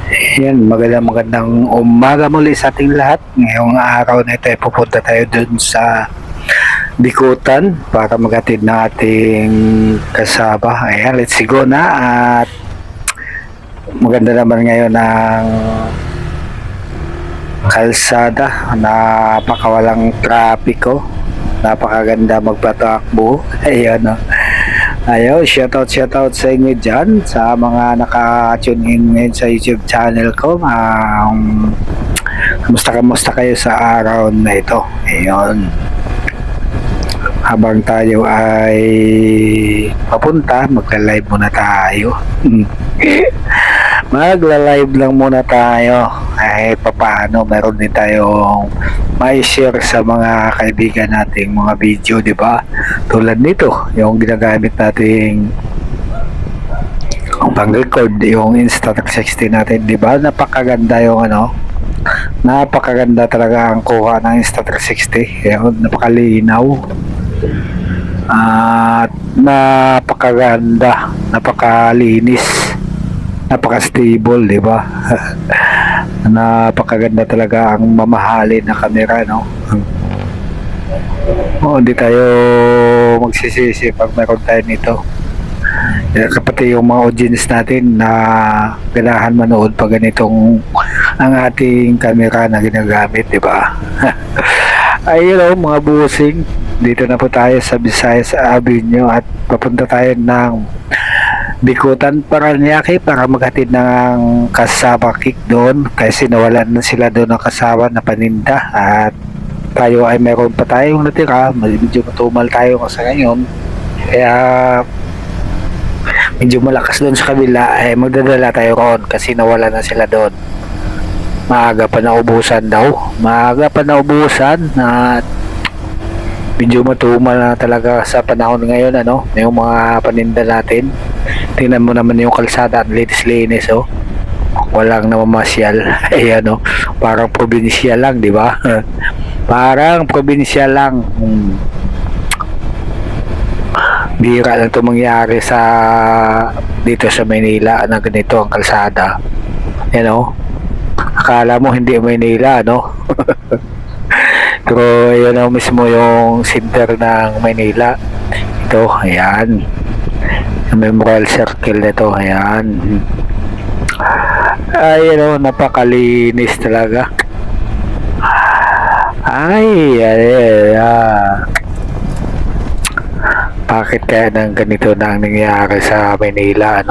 Yan, magandang umaga muli sa ating lahat. Ngayong araw na ito ay pupunta tayo dun sa Bikutan para maghatid ng ating kasama. Ayan, let's go na. At maganda naman ngayon ang kalsada. Napakawalang trapiko. Napakaganda magpatakbo. Ayan, Ayo, shoutout sa inyo dyan, sa mga naka-tune in ngayon sa YouTube channel ko. Kamusta kayo sa araw na ito? Ayun. Habang tayo ay papunta, magla-live muna tayo. Magla-live lang muna tayo. Ay, papaano, meron din tayong mai-share sa mga kaibigan nating mga video, di ba? Tulad nito, yung ginagamit nating pang-record, yung Insta360 natin, di ba? Napakaganda yung napakaganda talaga ang kuha ng Insta360. Yung napakalinaw. At napakaganda, napakalinis, napaka-stable, di ba? Napakaganda talaga ang mamahalin na camera, no? Hindi tayo magsisisi pag meron tayo nito. Kapati yung mga audience natin na ganahan manood pag ganitong ang ating camera na ginagamit, di ba? Ay, mga busing, dito na po tayo sa Visayas Avenue at papunta tayo ng Bikutan, Paranaque para maghatid ng kasama kick doon kasi nawalan na sila doon ng kasama na paninda at tayo ay meron pa tayong natira. Medyo matumal tayo kasi ngayon, kaya medyo malakas doon sa kabila. Magdadala tayo roon kasi nawalan na sila doon. Maaga pa naubusan at medyo matumal na talaga sa panahon ngayon, yung mga paninda natin. Tingnan mo naman yung kalsada, ang linis, walang namamasyal. Ayan, parang probinsya lang, di ba? Parang probinsya lang. Bihira lang ito mangyari dito sa Maynila na ganito ang kalsada. Akala mo hindi Maynila, Pero ayan mismo yung center ng Maynila. Ito, ayan. Memorial Circle nito, ayan. Ayan, napakalinis talaga. Bakit kaya nang ganito na ang nangyayari sa Maynila,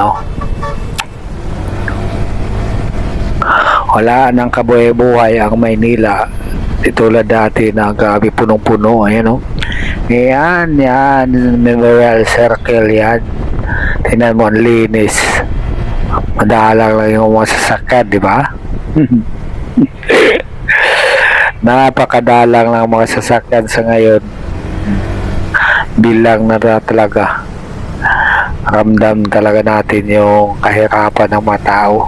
Wala nang kabuhay-buhay ang Maynila. Tulad dati na grabe punong-puno, ayan, Yan, Memorial Circle, yan. Tingnan mo, ang linis. Madalang lang yung mga sasakyan, di ba? Napakadalang lang mga sasakyan sa ngayon. Bilang na talaga. Ramdam talaga natin yung kahirapan ng mga tao.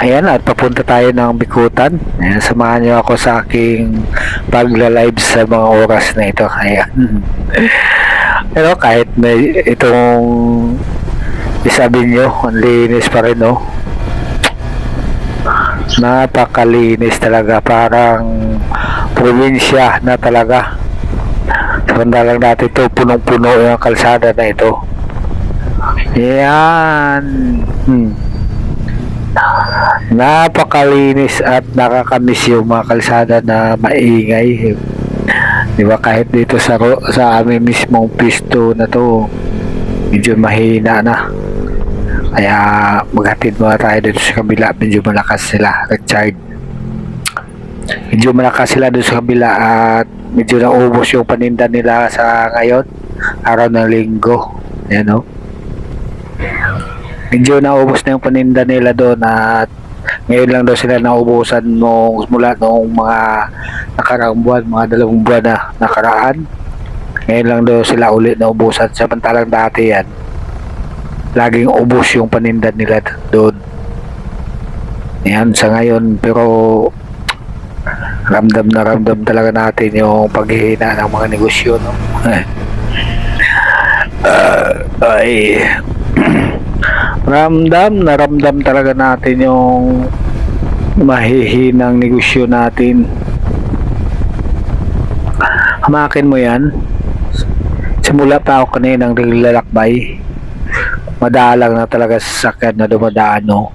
Ayan, at papunta tayo ng Bikutan. Ayan, samahan niyo ako sa aking pagla-live sa mga oras na ito. Ayan. Pero kahit may itong isabi nyo, ang linis pa rin, Napakalinis talaga. Parang probinsya na talaga. Samantalang natin ito, punong-puno yung kalsada na ito. Ayan. Napakalinis at nakakamiss yung mga kalsada na maingay. Di ba, kahit dito sa aming mismong pisto na to, medyo mahina na. Kaya maghatid muna tayo dito sa kabila. Medyo malakas sila, Richard. Medyo malakas sila dito sa kabila at medyo naubos yung paninda nila sa ngayon, araw ng linggo. Ayan, medyo naubos na yung paninda nila doon at ngayon lang daw sila naubusan mula noong mga nakaraang buwan, mga 2 buwan na nakaraan. Ngayon lang daw sila ulit naubusan, samantalang dati yan laging ubos yung paninda nila doon. Yan sa ngayon, pero ramdam na ramdam talaga natin yung paghihina ng mga negosyo, ay Naramdam talaga natin yung mahihinang negosyo natin. Hamakin mo yan. Simula pa ako kaninang naglalakbay. Madalang na talaga sa sakyan na dumadaan, no.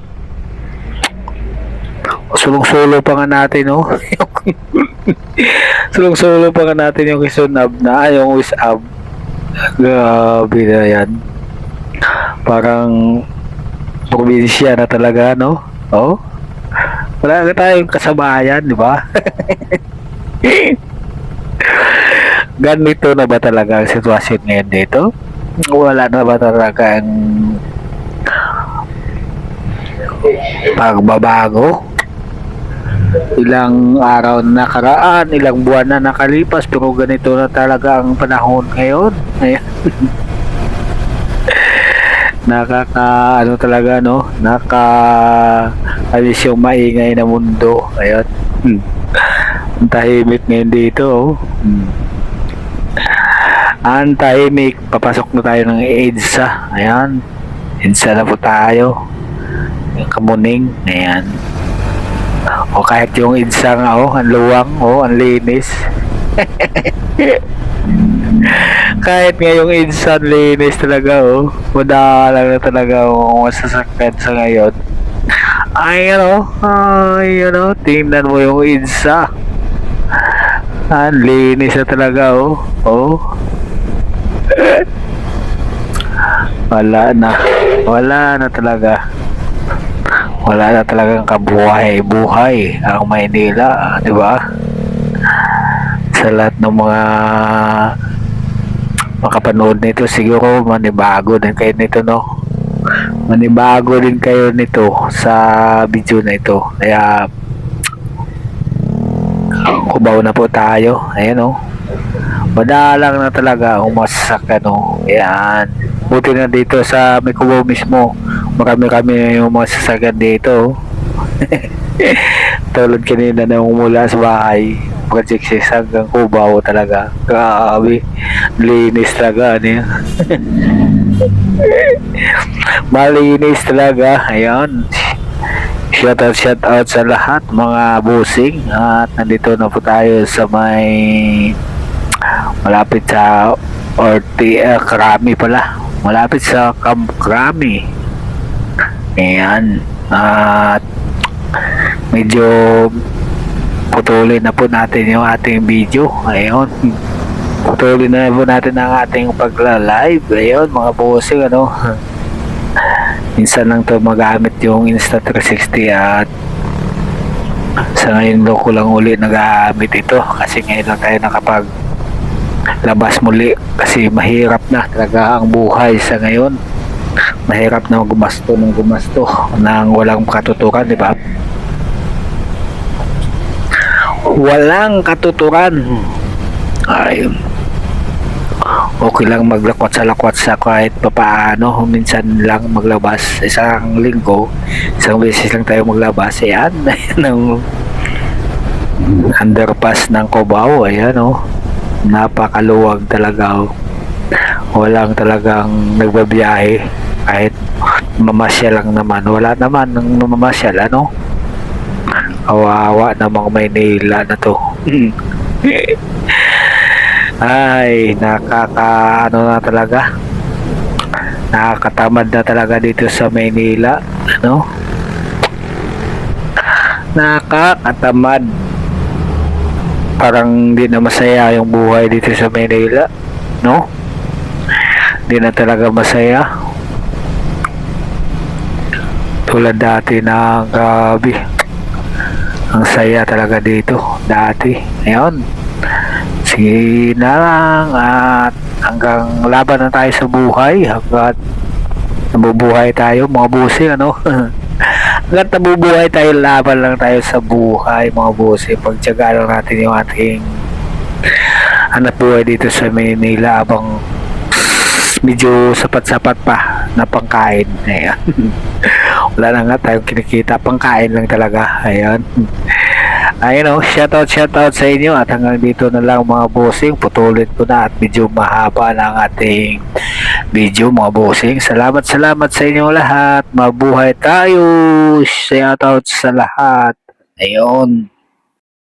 Sulong-sulo pa nga natin, no. Sulong-sulo pa nga natin yung Kisunab na yung Wisab. Grabe na yan. Parang probinsya na talaga, no? Oh? Wala ka tayong kasabayan, di ba? Ganito na ba talaga ang sitwasyon ngayon dito? Wala na ba talaga ang pagbabago? Ilang araw na nakaraan, ilang buwan na nakalipas, pero ganito na talaga ang panahon ngayon. Ayan. Ano talaga, no? Alis yung maingay na mundo. Ayan. Ang tahimik ngayon dito, oh. Ang tahimik. Papasok na tayo ng EDSA. Ayan. EDSA na po tayo. Yung Kamuning. Ayan. O kahit yung EDSA nga, oh. Ang luwang, oh. Ang linis. Kahit nga yung EDSA, ang linis talaga, oh. Madalang na talaga, oh. Masasakyan sa ngayon. Ay, tingnan mo yung EDSA. Ang linis na talaga, oh. Oh. Wala na talaga. Wala na talagang kabuhay-buhay ang Maynila, di ba? Sa lahat ng mga makapanood nito, siguro manibago din kayo nito, no? Manibago din kayo nito sa video na ito. Kaya kubaw na po tayo. Ayan, oh. Madalang na talaga ang masasakyan, oh. Ayan. Buti na dito sa may Cubao mismo. Marami-rami yung mga sasakyan dito, oh. Tulad kanina na mula sa bahay. Project 6 hanggang Cubao talaga. Grabe. Linis talaga. Ano yan? Malinis talaga. Ayan. Shout out sa lahat mga busing. At nandito na po tayo sa may malapit sa Krami pala. Malapit sa Camp Krami. Ayan. At medyo putulin na po natin yung ating video. Ayun. Putulin na po natin ang ating pagla-live. Ayun, mga busing, ano. Minsan lang to magamit yung Insta360 at sa ngayon ko lang uli nagamit ito kasi ngayon lang tayo nakapag labas muli kasi mahirap na talaga ang buhay sa ngayon. Mahirap na gumasto nang walang katuturan, di ba? Walang katuturan. Ay, okay lang maglakwat sa kahit papaano, minsan lang maglabas, isang linggo, isang beses lang tayo maglabas. Ayan, ng underpass ng Cubao. Ayan, oh. Napakaluwag talaga, oh. Walang talagang nagbabiyahe kahit mamasyal lang naman. Wala naman ng mamasyal, ano. Kawawa na mga Maynila na to. Ay, na talaga. Nakakatamad na talaga dito sa Maynila, ano? Nakakatamad. Parang hindi na masaya yung buhay dito sa Maynila, no? Hindi na talaga masaya. Tulad dati na, grabe. Ang saya talaga dito dati. Ngayon, sige na lang at hanggang laban na tayo sa buhay, hanggat nabubuhay tayo mga busi, ano. Hanggat nabubuhay tayo, laban lang tayo sa buhay mga busi. Pagtiyaga lang natin yung ating hanap buhay dito sa Manila habang medyo sapat-sapat pa na pangkain. Ayan. Wala na nga tayong kinikita, pangkain lang talaga. Ayan. Ayun o, shoutout sa inyo at hanggang dito na lang mga bossing. Putulin ko na at medyo mahaba na ang ating video mga bossing. Salamat sa inyo lahat. Mabuhay tayo. Shoutout sa lahat. Ayun.